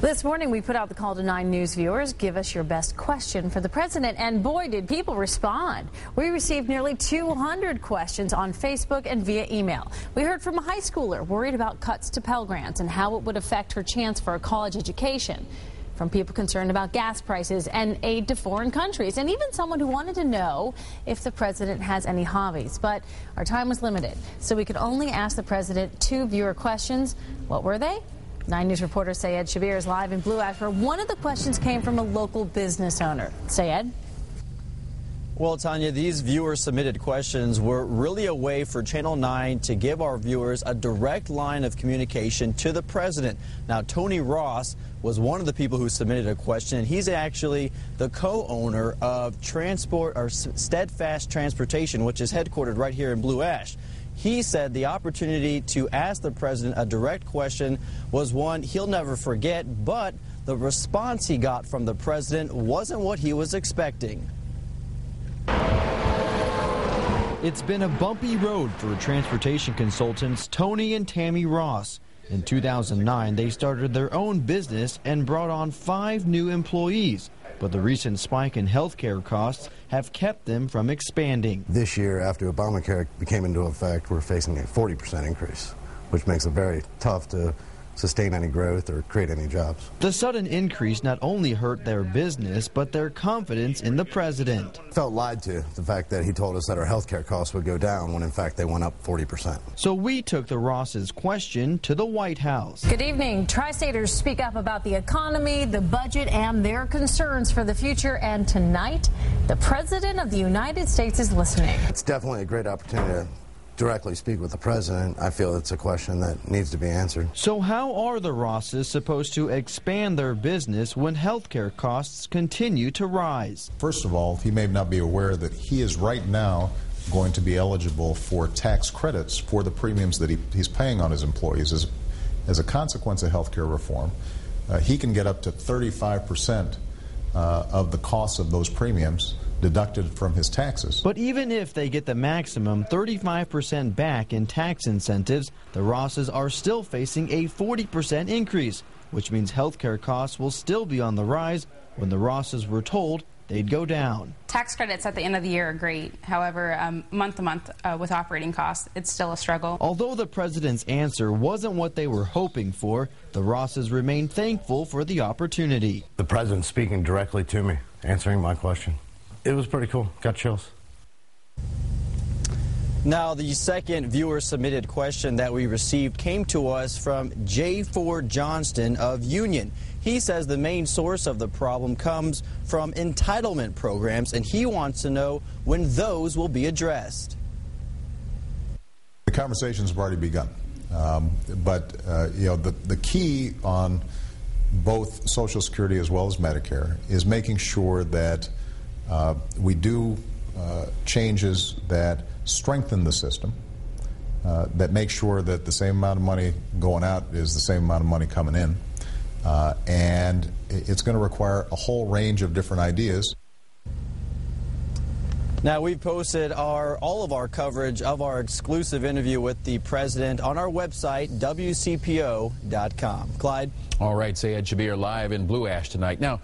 This morning, we put out the call to 9 News viewers. Give us your best question for the president. And boy, did people respond. We received nearly 200 questions on Facebook and via email. We heard from a high schooler worried about cuts to Pell Grants and how it would affect her chance for a college education. From people concerned about gas prices and aid to foreign countries, and even someone who wanted to know if the president has any hobbies. But our time was limited, so we could only ask the president 2 viewer questions. What were they? 9 News reporter Sayed Shabir is live in Blue Ash, where one of the questions came from a local business owner. Sayed? Well, Tanya, these viewer-submitted questions were really a way for Channel 9 to give our viewers a direct line of communication to the president. Now, Tony Ross was one of the people who submitted a question, and he's actually the co-owner of Steadfast Transportation, which is headquartered right here in Blue Ash. He said the opportunity to ask the president a direct question was one he'll never forget, but the response he got from the president wasn't what he was expecting. It's been a bumpy road for transportation consultants Tony and Tammy Ross. In 2009, they started their own business and brought on 5 new employees. But the recent spike in healthcare costs have kept them from expanding. This year, after Obamacare came into effect, we're facing a 40% increase, which makes it very tough to sustain any growth or create any jobs. The sudden increase not only hurt their business, but their confidence in the president. Felt lied to, the fact that he told us that our health care costs would go down when in fact they went up 40%. So we took the Rosses' question to the White House. Good evening. Tri-Staters speak up about the economy, the budget, and their concerns for the future. And tonight, the President of the United States is listening. It's definitely a great opportunity to directly speak with the president. I feel it's a question that needs to be answered. So how are the Rosses supposed to expand their business when healthcare costs continue to rise? First of all, he may not be aware that he is right now going to be eligible for tax credits for the premiums that he's paying on his employees. As a consequence of healthcare reform, he can get up to 35% of the cost of those premiums deducted from his taxes. But even if they get the maximum 35% back in tax incentives, the Rosses are still facing a 40% increase, which means healthcare costs will still be on the rise when the Rosses were told they'd go down. Tax credits at the end of the year are great. However, month to month with operating costs, it's still a struggle. Although the president's answer wasn't what they were hoping for, the Rosses remain thankful for the opportunity. The president speaking directly to me, answering my question. It was pretty cool. Got chills. Now, the second viewer-submitted question that we received came to us from J. Ford Johnston of Union. He says the main source of the problem comes from entitlement programs, and he wants to know when those will be addressed. The conversations have already begun, the key on both Social Security as well as Medicare is making sure that we do changes that strengthen the system, that make sure that the same amount of money going out is the same amount of money coming in. And it's going to require a whole range of different ideas. Now, we've posted all of our coverage of our exclusive interview with the president on our website, WCPO.com. Clyde? All right, Sayed Shabir live in Blue Ash tonight. Now,